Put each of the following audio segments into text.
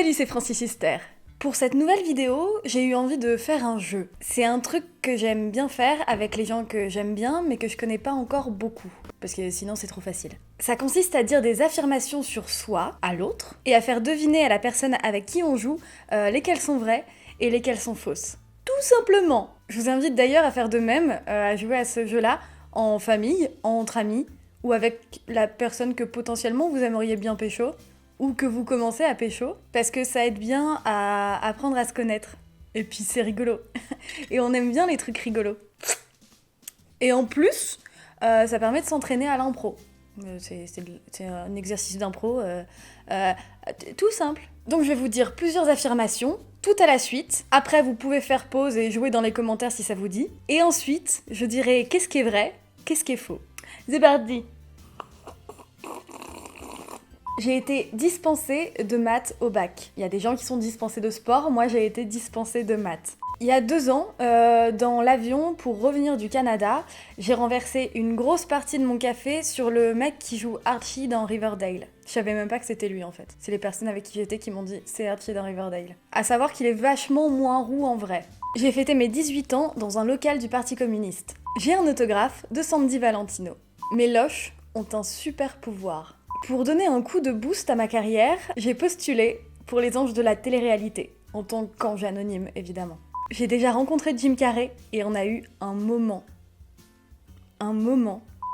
Salut, c'est Francis Huster. Pour cette nouvelle vidéo, j'ai eu envie de faire un jeu. C'est un truc que j'aime bien faire avec les gens que j'aime bien, mais que je connais pas encore beaucoup, parce que sinon c'est trop facile. Ça consiste à dire des affirmations sur soi, à l'autre, et à faire deviner à la personne avec qui on joue lesquelles sont vraies et lesquelles sont fausses. Tout simplement. Je vous invite d'ailleurs à faire de même, à jouer à ce jeu-là en famille, entre amis, ou avec la personne que potentiellement vous aimeriez bien pécho, ou que vous commencez à pécho, parce que ça aide bien à apprendre à se connaître. Et puis c'est rigolo. Et on aime bien les trucs rigolos. Et en plus, ça permet de s'entraîner à l'impro. C'est un exercice d'impro tout simple. Donc je vais vous dire plusieurs affirmations, tout à la suite. Après, vous pouvez faire pause et jouer dans les commentaires si ça vous dit. Et ensuite, je dirai qu'est-ce qui est vrai, qu'est-ce qui est faux. C'est parti. J'ai été dispensée de maths au bac. Il y a des gens qui sont dispensés de sport, moi j'ai été dispensée de maths. Il y a 2 ans, dans l'avion pour revenir du Canada, j'ai renversé une grosse partie de mon café sur le mec qui joue Archie dans Riverdale. Je savais même pas que c'était lui en fait. C'est les personnes avec qui j'étais qui m'ont dit c'est Archie dans Riverdale. À savoir qu'il est vachement moins roux en vrai. J'ai fêté mes 18 ans dans un local du Parti communiste. J'ai un autographe de Sandy Valentino. Mes loches ont un super pouvoir. Pour donner un coup de boost à ma carrière, j'ai postulé pour les Anges de la télé-réalité, en tant qu'ange anonyme évidemment. J'ai déjà rencontré Jim Carrey et on a eu un moment.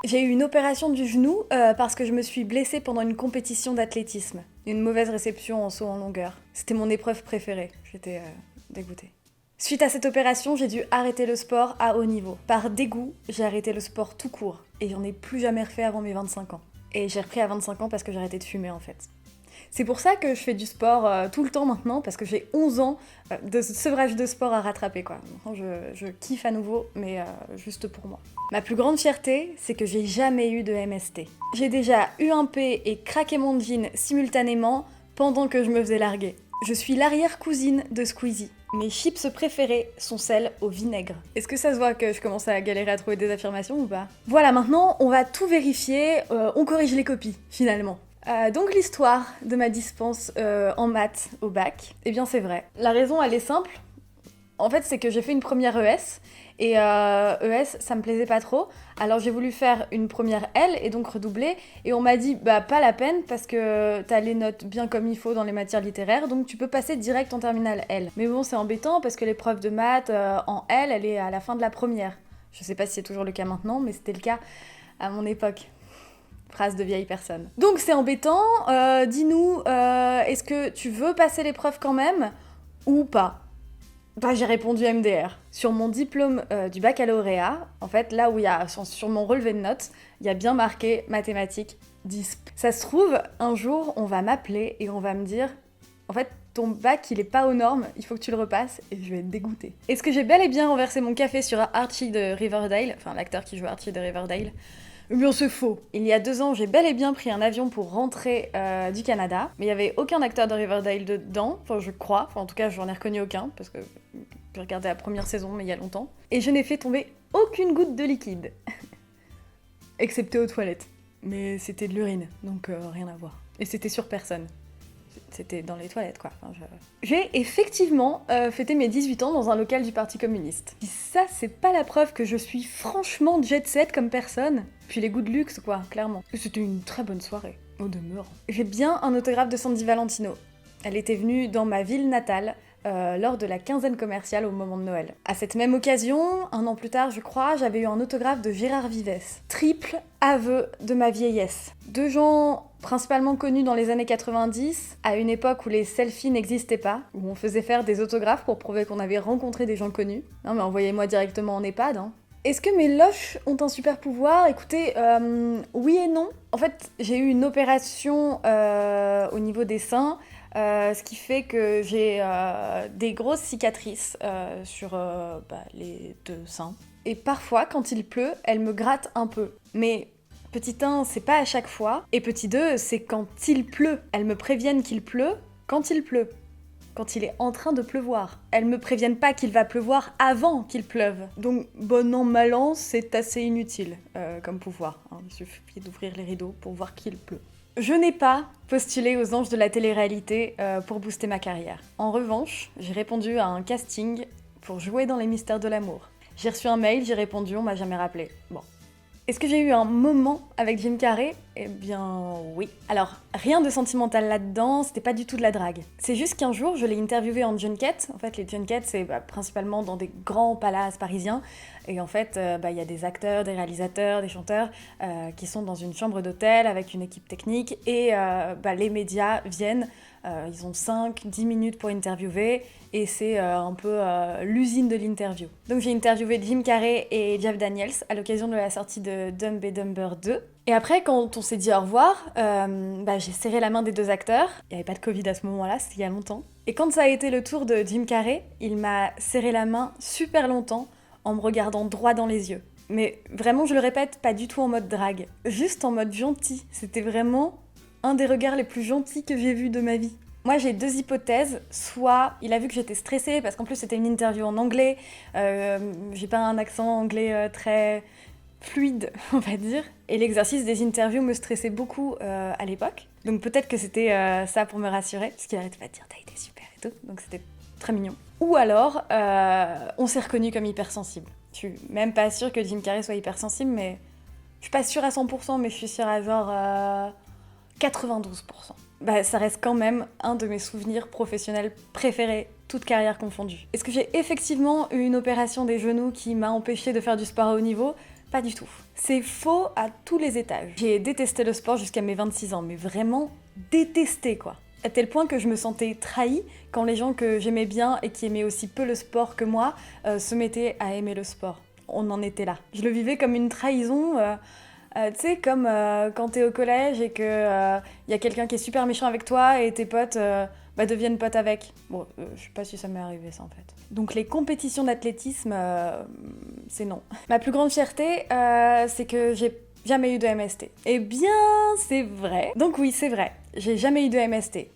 J'ai eu une opération du genou parce que je me suis blessée pendant une compétition d'athlétisme. Une mauvaise réception en saut en longueur. C'était mon épreuve préférée, j'étais dégoûtée. Suite à cette opération, j'ai dû arrêter le sport à haut niveau. Par dégoût, j'ai arrêté le sport tout court et j'en ai plus jamais refait avant mes 25 ans. Et j'ai repris à 25 ans parce que j'ai arrêté de fumer en fait. C'est pour ça que je fais du sport tout le temps maintenant, parce que j'ai 11 ans de sevrage de sport à rattraper quoi. Maintenant je kiffe à nouveau, mais juste pour moi. Ma plus grande fierté, c'est que j'ai jamais eu de MST. J'ai déjà eu un P et craqué mon jean simultanément pendant que je me faisais larguer. Je suis l'arrière-cousine de Squeezie. Mes chips préférées sont celles au vinaigre. Est-ce que ça se voit que je commence à galérer à trouver des affirmations ou pas? Voilà, maintenant on va tout vérifier, on corrige les copies finalement. Donc l'histoire de ma dispense en maths au bac, eh bien c'est vrai. La raison elle est simple, en fait c'est que j'ai fait une première ES, et ES ça me plaisait pas trop, alors j'ai voulu faire une première L et donc redoubler, et on m'a dit bah pas la peine parce que t'as les notes bien comme il faut dans les matières littéraires, donc tu peux passer direct en terminale L. Mais bon c'est embêtant parce que l'épreuve de maths en L elle est à la fin de la première. Je sais pas si c'est toujours le cas maintenant, mais c'était le cas à mon époque. Phrase de vieille personne. Donc c'est embêtant, dis-nous, est-ce que tu veux passer l'épreuve quand même ou pas? Bah, j'ai répondu MDR. Sur mon diplôme du baccalauréat, en fait, là où il y a, sur mon relevé de notes, il y a bien marqué mathématiques 10. Ça se trouve, un jour, on va m'appeler et on va me dire, en fait, ton bac, il est pas aux normes, il faut que tu le repasses, et je vais être dégoûtée. Est-ce que j'ai bel et bien renversé mon café sur Archie de Riverdale, enfin l'acteur qui joue Archie de Riverdale? Eh bien c'est faux. Il y a 2 ans, j'ai bel et bien pris un avion pour rentrer du Canada, mais il n'y avait aucun acteur de Riverdale dedans, enfin je crois, enfin en tout cas j'en ai reconnu aucun, parce que j'ai regardé la première saison mais il y a longtemps, et je n'ai fait tomber aucune goutte de liquide. Excepté aux toilettes. Mais c'était de l'urine, donc rien à voir. Et c'était sur personne. C'était dans les toilettes, quoi. Enfin, J'ai effectivement fêté mes 18 ans dans un local du Parti communiste. Si ça, c'est pas la preuve que je suis franchement jet-set comme personne. Puis les goûts de luxe, quoi, clairement. C'était une très bonne soirée, au demeurant. J'ai bien un autographe de Sandy Valentino. Elle était venue dans ma ville natale lors de la quinzaine commerciale au moment de Noël. À cette même occasion, 1 an plus tard, je crois, j'avais eu un autographe de Gérard Vives. Triple aveu de ma vieillesse. 2 gens principalement connus dans les années 90, à une époque où les selfies n'existaient pas, où on faisait faire des autographes pour prouver qu'on avait rencontré des gens connus. Non mais envoyez-moi directement en EHPAD, hein. Est-ce que mes loches ont un super pouvoir? Écoutez, oui et non. En fait, j'ai eu une opération au niveau des seins, ce qui fait que j'ai des grosses cicatrices sur les 2 seins. Et parfois, quand il pleut, elle me gratte un peu. Mais petit 1, c'est pas à chaque fois. Et petit 2, c'est quand il pleut. Elles me préviennent qu'il pleut quand il pleut. Quand il est en train de pleuvoir. Elles me préviennent pas qu'il va pleuvoir avant qu'il pleuve. Donc, bon an, mal an, c'est assez inutile comme pouvoir. Hein. Il suffit d'ouvrir les rideaux pour voir qu'il pleut. Je n'ai pas postulé aux anges de la télé-réalité pour booster ma carrière. En revanche, j'ai répondu à un casting pour jouer dans Les Mystères de l'amour. J'ai reçu un mail, j'ai répondu, on m'a jamais rappelé. Bon. Est-ce que j'ai eu un moment avec Jim Carrey ? Eh bien, oui. Alors, rien de sentimental là-dedans, c'était pas du tout de la drague. C'est juste qu'un jour, je l'ai interviewé en junket. En fait, les junkets, c'est principalement dans des grands palaces parisiens. Et en fait, il y a des acteurs, des réalisateurs, des chanteurs qui sont dans une chambre d'hôtel avec une équipe technique. Et les médias viennent, ils ont 5-10 minutes pour interviewer. Et c'est un peu l'usine de l'interview. Donc j'ai interviewé Jim Carrey et Jeff Daniels à l'occasion de la sortie de Dumb and Dumber 2. Et après, quand on s'est dit au revoir, j'ai serré la main des deux acteurs. Il n'y avait pas de Covid à ce moment-là, c'était il y a longtemps. Et quand ça a été le tour de Jim Carrey, il m'a serré la main super longtemps en me regardant droit dans les yeux. Mais vraiment, je le répète, pas du tout en mode drague, juste en mode gentil. C'était vraiment un des regards les plus gentils que j'ai vus de ma vie. Moi, j'ai deux hypothèses. Soit il a vu que j'étais stressée, parce qu'en plus c'était une interview en anglais. J'ai pas un accent anglais très fluide, on va dire. Et l'exercice des interviews me stressait beaucoup à l'époque. Donc peut-être que c'était ça pour me rassurer, parce qu'il arrêtait pas de dire « t'as été super » et tout. Donc c'était très mignon. Ou alors, on s'est reconnus comme hypersensibles. Je suis même pas sûre que Jim Carrey soit hypersensible, mais... Je suis pas sûre à 100%, mais je suis sûre à genre 92%. Ça reste quand même un de mes souvenirs professionnels préférés, toute carrière confondue. Est-ce que j'ai effectivement eu une opération des genoux qui m'a empêchée de faire du sport à haut niveau ? Pas du tout. C'est faux à tous les étages. J'ai détesté le sport jusqu'à mes 26 ans, mais vraiment détesté quoi. À tel point que je me sentais trahie quand les gens que j'aimais bien et qui aimaient aussi peu le sport que moi se mettaient à aimer le sport. On en était là. Je le vivais comme une trahison... tu sais, comme quand t'es au collège et que y a quelqu'un qui est super méchant avec toi et tes potes deviennent potes avec. Bon, je sais pas si ça m'est arrivé ça en fait. Donc les compétitions d'athlétisme, c'est non. Ma plus grande fierté, c'est que j'ai jamais eu de MST. Eh bien, c'est vrai. Donc oui, c'est vrai. J'ai jamais eu de MST.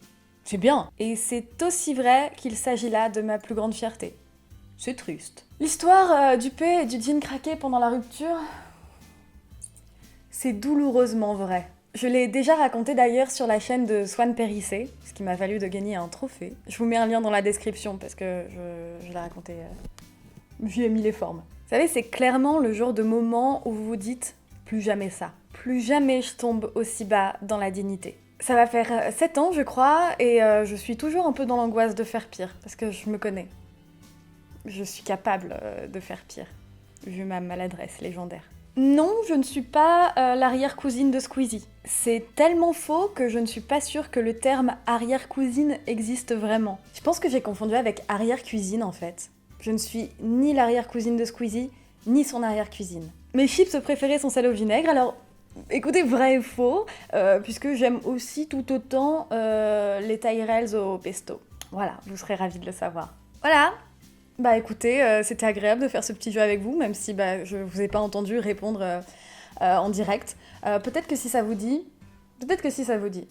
C'est bien. Et c'est aussi vrai qu'il s'agit là de ma plus grande fierté. C'est triste. L'histoire du P et du jean craqué pendant la rupture... C'est douloureusement vrai. Je l'ai déjà raconté d'ailleurs sur la chaîne de Swan Périssé, ce qui m'a valu de gagner un trophée. Je vous mets un lien dans la description parce que je l'ai raconté... J'y ai mis les formes. Vous savez, c'est clairement le genre de moment où vous vous dites « plus jamais ça ». Plus jamais je tombe aussi bas dans la dignité. Ça va faire 7 ans, je crois, et je suis toujours un peu dans l'angoisse de faire pire, parce que je me connais. Je suis capable de faire pire, vu ma maladresse légendaire. Non, je ne suis pas l'arrière-cousine de Squeezie. C'est tellement faux que je ne suis pas sûre que le terme arrière-cousine existe vraiment. Je pense que j'ai confondu avec arrière-cuisine en fait. Je ne suis ni l'arrière-cousine de Squeezie, ni son arrière-cuisine. Mes chips préférés sont celles au vinaigre, alors écoutez, vrai et faux, puisque j'aime aussi tout autant les Tyrells au pesto. Voilà, vous serez ravis de le savoir. Voilà. Bah écoutez, c'était agréable de faire ce petit jeu avec vous, même si je vous ai pas entendu répondre en direct. Peut-être que si ça vous dit,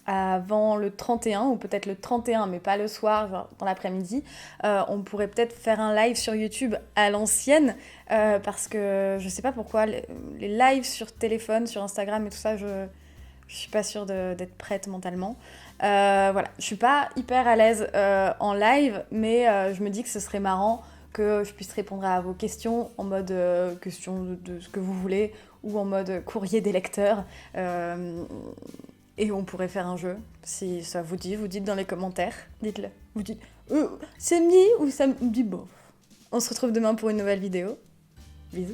avant le 31, ou peut-être le 31, mais pas le soir, genre dans l'après-midi, on pourrait peut-être faire un live sur YouTube à l'ancienne, parce que je sais pas pourquoi, les lives sur téléphone, sur Instagram et tout ça, je suis pas sûre d'être prête mentalement. Voilà, je suis pas hyper à l'aise en live, mais je me dis que ce serait marrant que je puisse répondre à vos questions en mode question de ce que vous voulez, ou en mode courrier des lecteurs. Et on pourrait faire un jeu, si ça vous dit, vous dites dans les commentaires, dites-le. Vous dites « ça me dit » ou « ça me dit bof ». On se retrouve demain pour une nouvelle vidéo. Bisous.